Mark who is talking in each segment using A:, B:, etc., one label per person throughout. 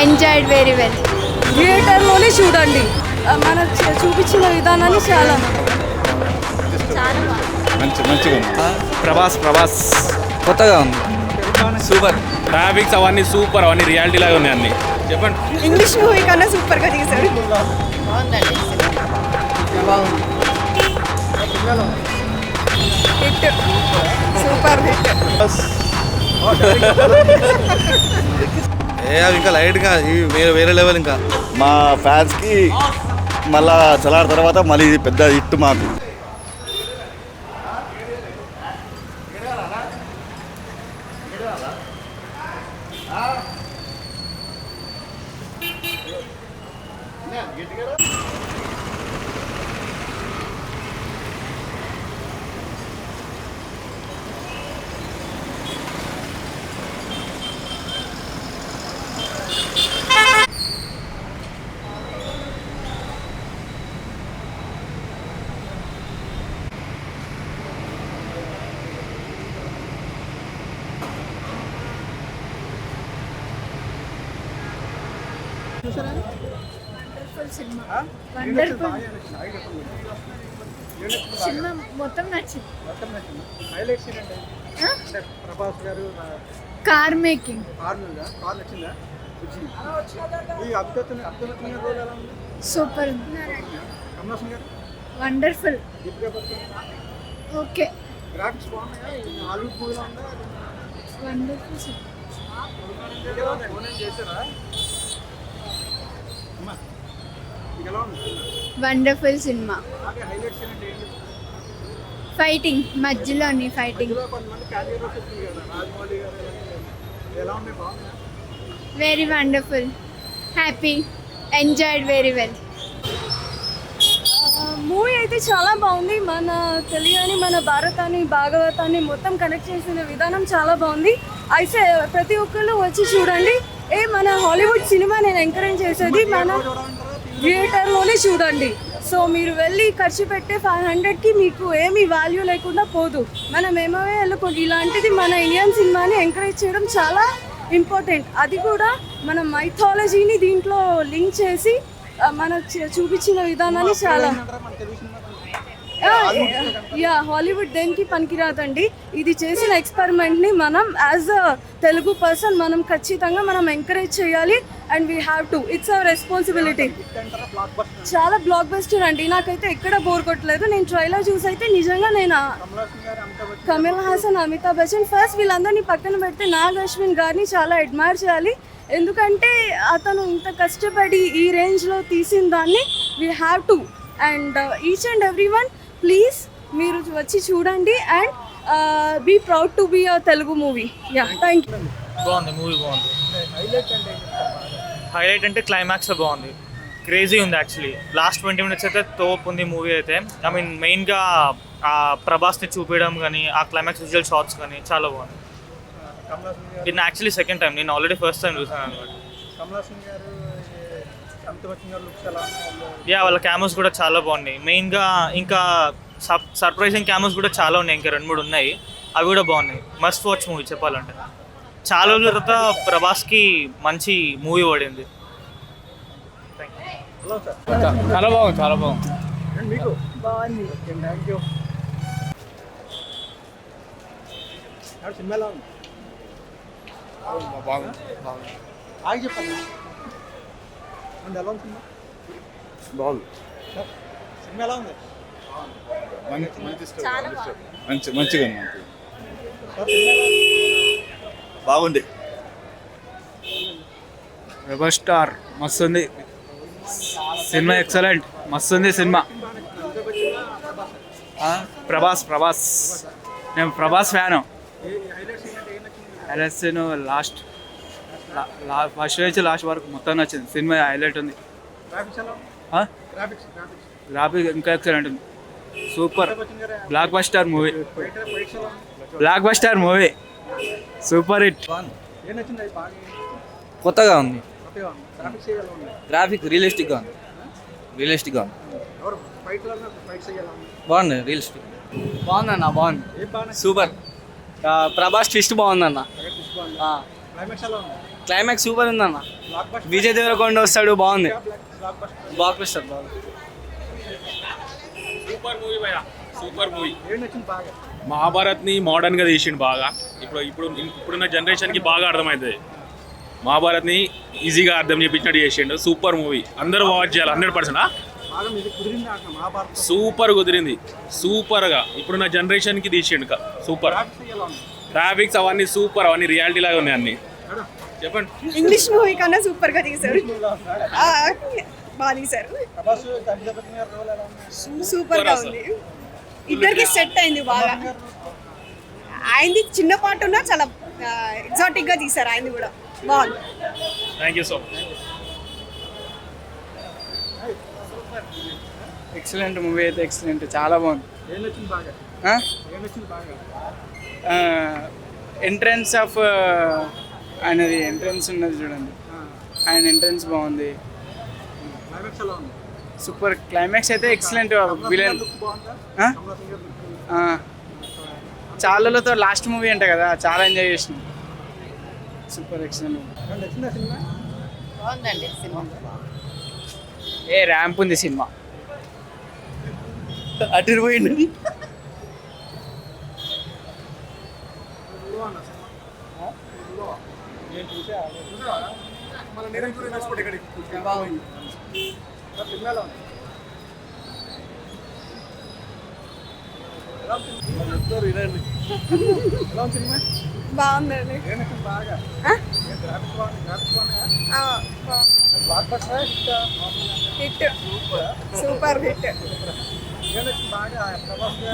A: Enjoyed very well.
B: థియేటర్లోనే చూడండి. మన చూపించిన విధానాన్ని చాలా
C: మంచిగా ఉంది. ప్రభాస్
D: కొత్తగా ఉంది, సూపర్.
C: గ్రాఫిక్స్ అవన్నీ సూపర్, అవన్నీ రియాలిటీ లాగా ఉన్నాయి అన్ని. చెప్పండి.
B: ఇంగ్లీష్ మూవీ కన్నా సూపర్గా తీశాడు. Hit, super hit.
D: అవి ఇంకా లైట్గా వేరే లెవెల్. ఇంకా మా ఫ్యాన్స్కి మళ్ళా చలారి తర్వాత మళ్ళీ ఇది పెద్ద హిట్ మాకు.
A: సినిమా మొత్తం నచ్చింది. Car making super, wonderful. Okay, wonderful. Wonderful సినిమా. ఫైటింగ్, మధ్యలోని fighting very wonderful, happy, enjoyed very well.
B: Movie అయితే చాలా బాగుంది. మన తెలియని మన భారతాన్ని భాగవతాన్ని మొత్తం కనెక్ట్ చేసిన విధానం చాలా బాగుంది. అయితే ప్రతి ఒక్కళ్ళు వచ్చి చూడండి. మన హాలీవుడ్ సినిమా నేను ఎంకరేజ్ చేసేది మన థియేటర్లోనే చూడండి. సో మీరు వెళ్ళి ఖర్చు పెట్టే 500కి మీకు ఏమీ వాల్యూ లేకుండా పోదు. మనం ఏమవే వెళ్ళకూడదు. ఇలాంటిది మన ఇండియన్ సినిమాని ఎంకరేజ్ చేయడం చాలా ఇంపార్టెంట్. అది కూడా మన మైథాలజీని దీంట్లో లింక్ చేసి మన చూపించిన విధానాన్ని చాలా హాలీవుడ్ దేనికి పనికిరాదండి. ఇది చేసిన ఎక్స్పెరిమెంట్ని మనం యాజ్ అ తెలుగు పర్సన్ మనం ఖచ్చితంగా మనం ఎంకరేజ్ చేయాలి. And we have to, it's our responsibility. చాలా బ్లాక్ బస్టర్ అండి. నాకైతే ఎక్కడ బోర్ కొట్టలేదు. నేను ట్రైలర్ చూసి అయితే నిజంగా నేను కమల్ హాసన్, అమితాబ్ బచ్చన్, ఫస్ట్ వీళ్ళందరినీ పక్కన పెడితే నాగ్ అశ్విన్ గారిని చాలా అడ్మైర్ చేయాలి. ఎందుకంటే అతను ఇంత కష్టపడి ఈ రేంజ్లో తీసిన దాన్ని we have to. And each and every one please మీరు వచ్చి చూడండి and be proud to be a Telugu movie. Yeah, thank you.
E: బాగుంది, మూవీ బాగుంది. హైలైట్ అంటే క్లైమాక్స్ బాగుంది, క్రేజీ ఉంది. యాక్చువల్లీ లాస్ట్ 20 minutes అయితే తోపు ఉంది మూవీ అయితే. ఐ మీన్ మెయిన్గా ఆ ప్రభాస్ని చూపించడం కానీ ఆ క్లైమాక్స్ విజువల్ షాట్స్ కానీ చాలా బాగుంది. ఇది యాక్చువల్లీ సెకండ్ టైం, నేను ఆల్రెడీ ఫస్ట్ టైం చూసాను అనమాట. వాళ్ళ క్యామోస్ కూడా చాలా బాగున్నాయి. మెయిన్గా ఇంకా సర్ప్రైజింగ్ క్యామోస్ కూడా చాలా ఉన్నాయి, ఇంకా 2-3 ఉన్నాయి. అవి కూడా బాగున్నాయి. మస్ట్ వాచ్ మూవీ చెప్పాలంటే. చాలా రోజుల తర్వాత ప్రభాస్కి మంచి మూవీ పడింది.
C: చాలా బాగుంది, చాలా బాగుంది. మంచిగా ఉంది.
D: బాగుంది.
F: రెబల్ స్టార్ మస్తుంది సినిమా, ఎక్సలెంట్, మస్తుంది సినిమా. ప్రభాస్ నేను Prabhas fan. Highlights last first నుంచి లాస్ట్ వరకు మొత్తం నచ్చింది. సినిమా హైలైట్ ఉంది. గ్రాఫిక్ ఇంకా ఎక్సలెంట్ ఉంది, super. Blockbuster movie super hit.
D: కొత్తగా ఉంది, గ్రాఫిక్ రియలిస్టిక్గా ఉంది. బాగుంది, రియలిస్టిక్.
G: బాగుందన్న, బాగుంది, సూపర్. ప్రభాస్ ట్విస్ట్ బాగుందన్న. క్లైమాక్స్ సూపర్ ఉందన్న. విజయ్ దేవరకొండ వస్తాడు, బాగుంది. బ్లాక్ బస్టర్ బాగుంది.
C: సూపర్ మూవీ భయ, సూపర్ మూవీ. మహాభారత్ని మోడర్న్గా తీసిండు బాగా. ఇప్పుడున్న జనరేషన్కి బాగా అర్థమవుతుంది. మహాభారత్ని ఈజీగా అర్థం చేయించినట్టు చేసిండు. సూపర్ మూవీ, అందరూ వాచ్ చేయాలి. 100%. సూపర్ కుదిరింది, సూపర్గా. ఇప్పుడున్న జనరేషన్కి తీసిండు సూపర్. గ్రాఫిక్స్ అవన్నీ సూపర్, అవన్నీ రియాలిటీ లాగా ఉన్నాయి అన్ని. చెప్పండి.
B: ఇంగ్లీష్ మూవీ కన్నా సూపర్గా తీశారు, బాగా తీశారు, సూపర్గా ఉంది. ఇద్దరికి సెట్ అయింది బాగా. ఆయనది చిన్న పాట ఉన్నా చాలా ఎగ్జాటిక్గా తీశారు, ఆయనది కూడా బాగుంది.
C: Thank you so much.
F: Excellent movie అయితే ఎక్సలెంట్, చాలా బాగుంది. ఎంట్రన్స్ ఆఫ్ ఆయనది ఎంట్రన్స్ ఉన్నది చూడండి, ఆయన ఎంట్రన్స్ బాగుంది. సూపర్ క్లైమాక్స్ అయితే ఎక్సలెంట్. విలన్ చాలాతో లాస్ట్ మూవీ అంట కదా, చాలా ఎంజాయ్ చేసిన. Super excellent.
H: బాగుందండి సినిమా.
F: ఏ ర్యాంప్ ఉంది సినిమా.
D: అటు పోయింది.
B: బాగుందండి. Hit, super hit.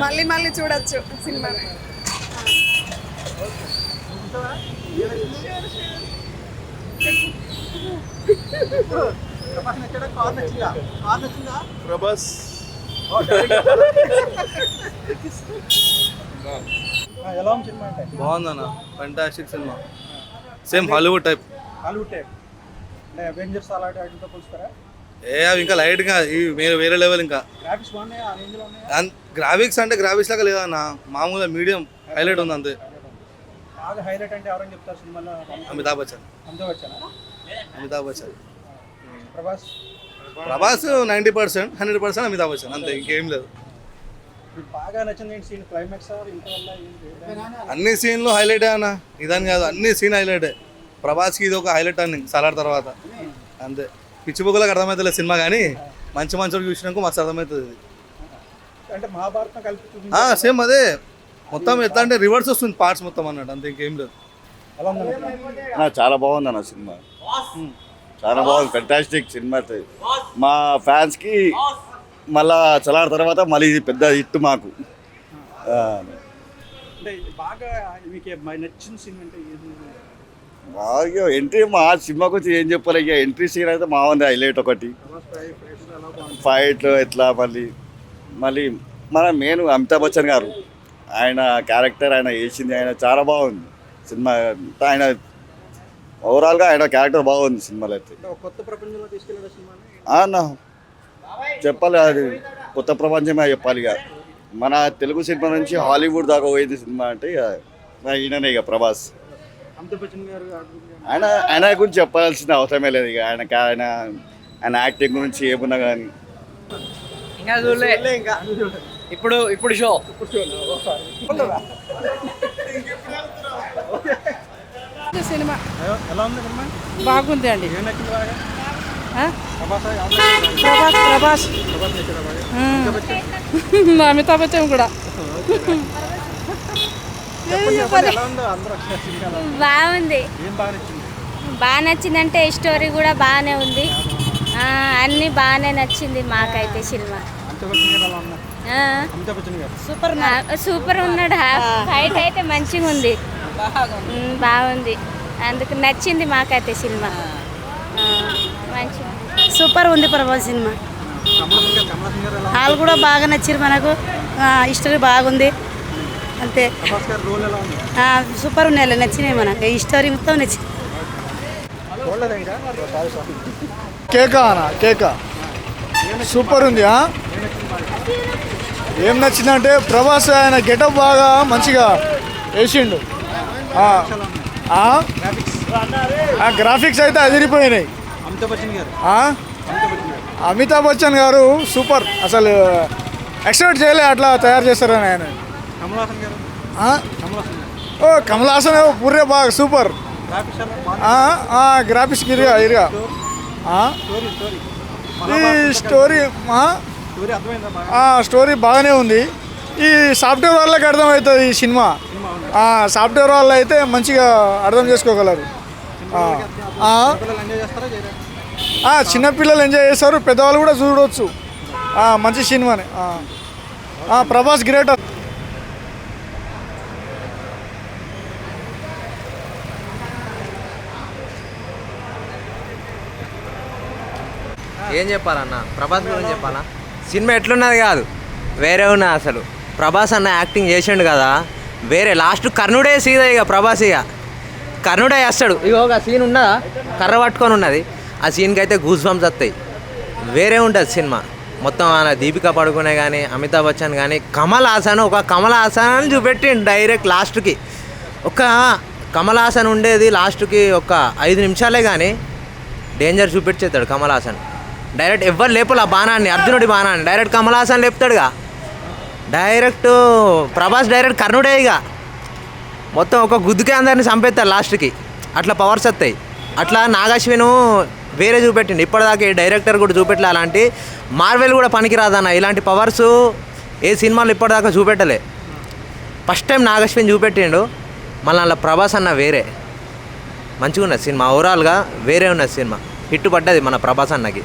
B: మళ్ళీ మళ్ళీ చూడొచ్చు సినిమాని.
D: ప్రభాస్ బాగుందన్న, fantastic cinema. Same Hollywood type. అవి ఇంకా లైట్గా, ఇవి వేరే లెవెల్. ఇంకా గ్రాఫిక్స్ అంటే గ్రాఫిక్స్ లాగా లేదన్న, మామూలుగా మీడియం హైలైట్ ఉంది అంతే. అమితాబ్ బచ్చన్. ప్రభాస్ 90%, 100% అమితాబ్ బచ్చన్ అంతే, ఇంకేం లేదు. అన్ని సీన్లు హైలైటే అన్న, ఇదని కాదు, అన్ని సీన్ హైలైటే. ప్రభాస్కి ఇది ఒక హైలైట్ అని సలార్ తర్వాత అంతే. పిచ్చి బుగ్గలకు అర్థమవుతుంది సినిమా, కానీ మంచి మంచి చూసినాక మస్తు అర్థమవుతుంది. సేమ్ అదే, మొత్తం ఎట్లా అంటే రివర్స్ వస్తుంది పార్ట్స్ మొత్తం అన్నట్టు, అంతే, ఇంకేం లేదు.
I: చాలా బాగుంది అన్న సినిమా, చాలా బాగుంది. Fantastic cinema. మా ఫ్యాన్స్కి మళ్ళా చలార్ తర్వాత మళ్ళీ ఇది పెద్ద హిట్ మాకు. బాగా ఎంట్రీ, మా సినిమా గురించి ఏం చెప్పాలి, ఇక ఎంట్రీ సీన్ అయితే బాగుంది, హైలైట్ ఒకటి. ఫైట్లు ఎట్లా, మళ్ళీ మన మెయిన్ అమితాబ్ బచ్చన్ గారు, ఆయన క్యారెక్టర్ ఆయన వేసింది, ఆయన చాలా బాగుంది సినిమా. ఆయన ఓవరాల్గా ఆయన క్యారెక్టర్ బాగుంది సినిమాలో అయితే. అన్న చెప్పాలి, అది కొత్త ప్రపంచమే చెప్పాలి. ఇక మన తెలుగు సినిమా నుంచి హాలీవుడ్ దాకా పోయింది సినిమా అంటే ఇక ఈయననే, ఇక ప్రభాస్. ఆయన గురించి చెప్పాల్సిన అవసరమే లేదు. ఇక ఆయన యాక్టింగ్ గురించి ఏమున్నా కానీ
G: ఇంకా చూడలే, ఇప్పుడు షో.
B: సినిమా
H: బాగుంది అండి. ప్రభాస్, అమితాబ్ బచ్చన్ కూడా
A: బాగుంది. బాగా నచ్చిందంటే స్టోరీ కూడా బాగానే ఉంది, అన్నీ బాగానే నచ్చింది మాకైతే సినిమా. సూపర్ ఉన్నాడు, ఫైట్ అయితే మంచిగా ఉంది, బాగుంది, అందుకు నచ్చింది మాకైతే సినిమా. మంచిగా
H: సూపర్ ఉంది ప్రభాస్ సినిమా. వాళ్ళు కూడా బాగా నచ్చారు మనకు, హిస్టరీ బాగుంది అంతే. సూపర్ ఉన్నాయి, నచ్చినాయి మనకు, ఈ స్టోరీ మొత్తం నచ్చింది.
J: కేక సూపర్ ఉంది. ఏం నచ్చిందంటే ప్రభాస్ ఆయన గెటప్ బాగా మంచిగా వేసిండు. ఆ గ్రాఫిక్స్ అయితే అదిరిపోయినాయి. అమితాబ్ బచ్చన్ గారు సూపర్, అసలు ఎక్స్పెక్ట్ చేయలే అట్లా తయారు చేస్తారని ఆయన. ఓ కమల్ హాసన్ పూరే బాగా సూపర్. గ్రాఫిక్స్ ఇరిగా ఈ స్టోరీ బాగానే ఉంది. ఈ సాఫ్ట్వేర్ వాళ్ళకి అర్థమవుతుంది ఈ సినిమా. సాఫ్ట్వేర్ వాళ్ళు అయితే మంచిగా అర్థం చేసుకోగలరు. చిన్నపిల్లలు ఎంజాయ్ చేస్తారు, పెద్దవాళ్ళు కూడా చూడవచ్చు. మంచి సినిమానే. ప్రభాస్ గ్రేట్.
K: ఏం చెప్పాలన్న, ప్రభాస్ గురించి చెప్పాలా? సినిమా ఎట్లున్నది కాదు, వేరే ఉన్నది అసలు. ప్రభాస్ అన్న యాక్టింగ్ చేసిండు కదా వేరే. లాస్ట్ కర్ణుడే సీదా, ఇక ప్రభాస్ ఇక కర్ణుడే వేస్తాడు. ఇక ఒక సీన్ ఉన్నదా, కర్ర పట్టుకొని ఉన్నది, ఆ సీన్కి అయితే గూస్ బంప్స్ వస్తాయి. వేరే ఉంటుంది సినిమా మొత్తం. దీపికా పడుకునే కానీ, అమితాబ్ బచ్చన్ కానీ, కమల్ హాసన్ ఒక కమల్ హాసన్ అని చూపెట్టిండు డైరెక్ట్ లాస్ట్కి. ఒక కమల్ హాసన్ ఉండేది లాస్ట్కి ఒక 5 నిమిషాలే కానీ డేంజర్ చూపెట్టేస్తాడు కమల్ హాసన్. డైరెక్ట్ ఎవ్వరు లేపులు ఆ బాణాన్ని, అర్జునుడి బాణాన్ని డైరెక్ట్ కమల్ హాసన్ లేపుతాడుగా. డైరెక్ట్ ప్రభాస్ డైరెక్ట్ కర్ణుడే ఇక మొత్తం ఒక గుద్దుకే అందరిని చంపేస్తారు లాస్ట్కి. అట్లా పవర్స్ వస్తాయి. అట్లా నాగశ్విన్ వేరే చూపెట్టిండు. ఇప్పటిదాకా ఏ డైరెక్టర్ కూడా చూపెట్టలే అలాంటి. మార్వెల్ కూడా పనికిరాదన్న ఇలాంటి పవర్స్ ఏ సినిమాలు ఇప్పటిదాకా చూపెట్టలే. ఫస్ట్ టైం నాగశ్విన్ చూపెట్టిండు. మళ్ళీ అలా ప్రభాస్ అన్న వేరే మంచిగా ఉన్నది సినిమా. ఓవరాల్గా వేరే ఉన్నది సినిమా. హిట్ పడ్డది మన ప్రభాస్ అన్నకి.